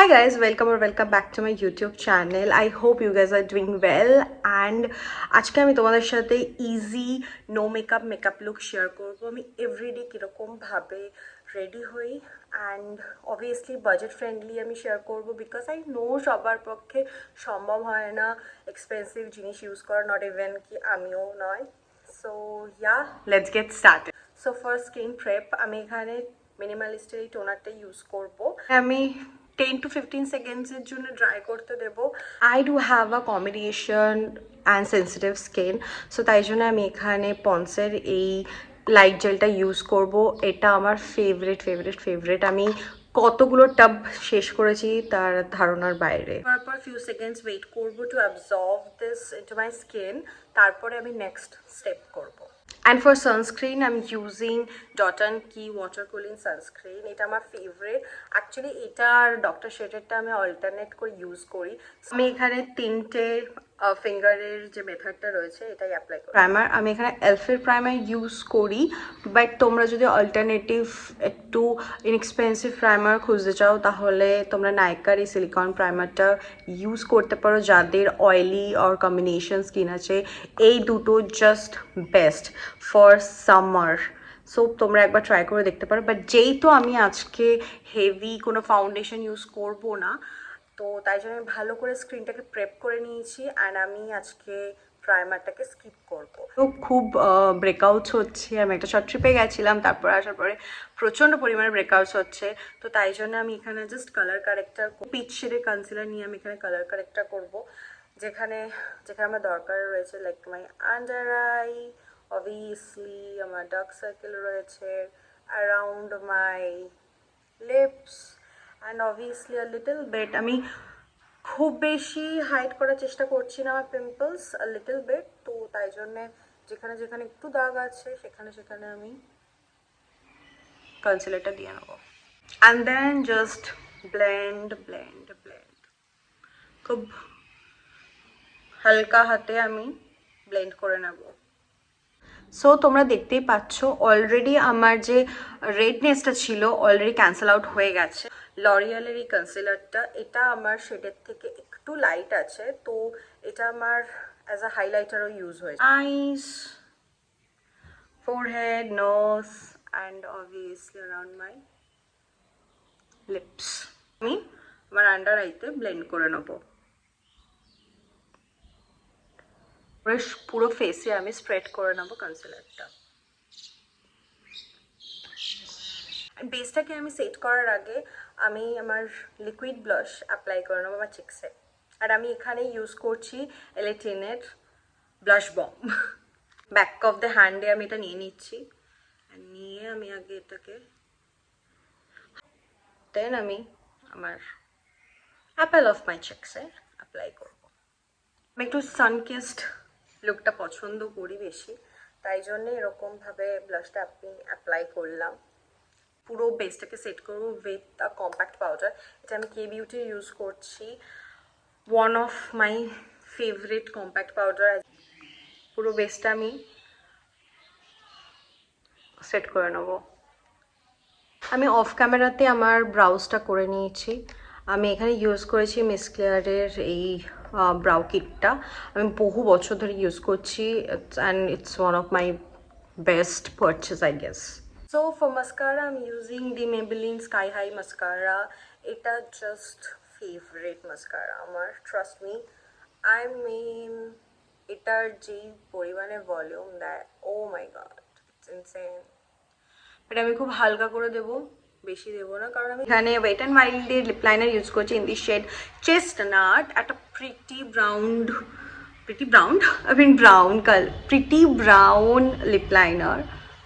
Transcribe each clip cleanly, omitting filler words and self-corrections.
Hi guys, welcome back to my YouTube channel. I hope you guys are doing well and আজকে আমি তোমাদের সাথে easy no makeup look share করব। আমি everyday কিরকম ভাবে রেডি হই অ্যান্ড অবভিয়াসলি বাজেট ফ্রেন্ডলি আমি শেয়ার করব বিকজ আই নো সবার পক্ষে সম্ভব হয় না এক্সপেন্সিভ জিনিস ইউজ করা, নট ইভেন কি আমিও নয়। So yeah, let's get started. So for skin prep আমি এখানে মিনিমালিস্টের এই টোনারটা ইউজ করব। আমি 10 to 15 সেকেন্ডসের জন্য ড্রাই করতে দেব। I do have a combination and sensitive skin, so তাই জন্য আমি এখানে পন্সের এই লাইট জেলটা ইউজ করব। এটা আমার ফেভারিট। আমি কতগুলো টাব শেষ করেছি তার ধারণার বাইরে। তারপর ফিউ সেকেন্ডস ওয়েট করব to absorb this into my skin, তারপরে আমি নেক্সট স্টেপ করব। And for sunscreen, I'm using .Key water cooling sunscreen. এটা আমার ফেভারিট। অ্যাকচুয়ালি এটা আর ডক্টর শেডেরটা আমি অল্টারনেট করে ইউজ করি। আমি এখানে তিনটে ফিঙ্গারের যে মেথডটা রয়েছে এটাই অ্যাপ্লাই করি। প্রাইমার আমি এখানে এলফের প্রাইমার ইউজ করি, বাট তোমরা যদি অল্টারনেটিভ একটু ইনএক্সপেন্সিভ প্রাইমার খুঁজতে চাও তাহলে তোমরা নাইকার এই সিলিকন প্রাইমারটা ইউজ করতে পারো। যাদের অয়েলি অর কম্বিনেশন স্কিন আছে, এই দুটো just best for summer. So তোমরা একবার ট্রাই করে দেখতে পারো। বাট যেহেতু আমি আজকে হেভি কোনো ফাউন্ডেশন ইউজ করব না, তো তাই জন্য আমি ভালো করে স্ক্রিনটাকে প্রেপ করে নিয়েছি অ্যান্ড আমি আজকে প্রাইমারটাকে স্কিপ করব। তো খুব ব্রেকআউটস হচ্ছে। আমি একটা শর্ট ট্রিপে গেছিলাম, তারপর আসার পরে প্রচণ্ড পরিমাণে ব্রেকআউটস হচ্ছে। তো তাই জন্য আমি এখানে জাস্ট কালার কারেক্টার, পিচ শেডের কনসিলার নিয়ে আমি এখানে কালার কারেক্টার করব। যেখানে যেখানে আমার দরকার রয়েছে, like my under eye, obviously আমার ডার্ক সার্কেল রয়েছে, around my lips and obviously a little bit. আমি খুব বেশি হাইড করার চেষ্টা করছি না আমার পিম্পলস, আ লিটল বেট। তো তাই জন্যে যেখানে যেখানে একটু দাগ আছে সেখানে সেখানে আমি কনসিলারটা দিয়ে নেবো অ্যান্ড দেন জাস্ট ব্লেন্ড। খুব হালকা হাতে আমি ব্লেন্ড করে নেব। সো তোমরা দেখতেই পাচ্ছ অলরেডি আমার যে রেডনেসটা ছিল অলরেডি ক্যান্সেল আউট হয়ে গেছে। লরিয়ালের এই কনসিলারটা, এটা আমার শেডের থেকে একটু লাইট আছে, তো এটা আমার অ্যাজ আ হাইলাইটারও ইউজ হয়েছে। Eyes, forehead, nose and obviously around my lips আমি আমার আন্ডার আইতে ব্লেন্ড করে নেবো। পুরো ফেসে আমি স্প্রেড করে নেবো কনসিলারটা। বেসটাকে আমি সেট করার আগে আমি আমার লিকুইড ব্লাশ অ্যাপ্লাই করে নেবো আমার চিক্সে। আর আমি এখানে ইউজ করছি এলেটিনের blush balm. Back of the হ্যান্ডে আমি এটা নিয়ে নিচ্ছি, নিয়ে আমি আগে এটাকে দেন আমি আমার অ্যাপেল অফ মাই চিক্সে অ্যাপ্লাই করবো। আমি একটু সানকিসড লুকটা পছন্দ করি বেশি, তাই জন্যে এরকমভাবে ব্লাশটা আমি অ্যাপ্লাই করলাম। পুরো বেসটাকে সেট করবো উইথ আ কম্প্যাক্ট পাউডার। এটা আমি কে বিউটির ইউজ করছি, one of my favourite compact powder. পুরো বেসটা আমি সেট করে নেব। আমি অফ ক্যামেরাতে আমার ব্রাউজটা করে নিয়েছি। আমি এখানে ইউজ করেছি মিস ক্লেয়ারের এই ব্রাউ কিটটা। আমি বহু বছর ধরে ইউজ করছি and it's one of my best purchase I guess. So for mascara, I'm using the Maybelline Sky High mascara. এটা just favorite mascara আমার, trust me. I mean, এটার যেই পরিমাণে ভলিউম দেয়, oh my god, it's insane. এটা আমি খুব হালকা করে দেবো, বেশি দেবো না, কারণ আমি এখানে ওয়েট অ্যান্ড ওয়াইল্ডের লিপ লাইনার ইউজ করছি ইন দি শেড চেস্টনাট। একটা প্রিটি ব্রাউন লিপ লাইনার।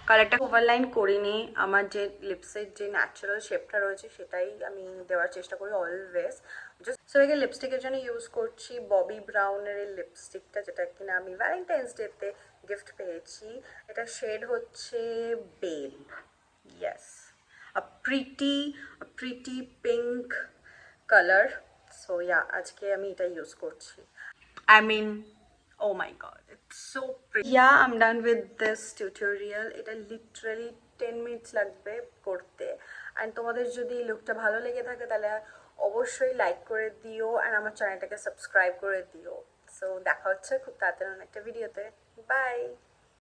কালারটা ওভারলাইন করিনি, আমার যে লিপসের যে ন্যাচারাল শেপটা রয়েছে সেটাই আমি দেওয়ার চেষ্টা করি অলওয়েজ। জাস্ট সো এখানে লিপস্টিকের জন্য ইউজ করছি ববি ব্রাউনের এই লিপস্টিকটা, যেটা কিনা আমি ভ্যালেন্টাইন্স ডেতে গিফট পেয়েছি। এটা শেড হচ্ছে bell, yes, a pretty pink color. So yeah, আজকে আমি এটা ইউজ করছি। I mean, oh my god, it's so pretty. Yeah, I'm done with this tutorial. এটা literally 10 minutes লাগবে করতে। And তোমাদের যদি লুকটা ভালো লেগে থাকে তাহলে অবশ্যই লাইক করে দিও আর আমার চ্যানেলটাকে সাবস্ক্রাইব করে দিও। সো দেখা হচ্ছে খুব তাড়াতাড়ি অন্য একটা ভিডিওতে। বাই।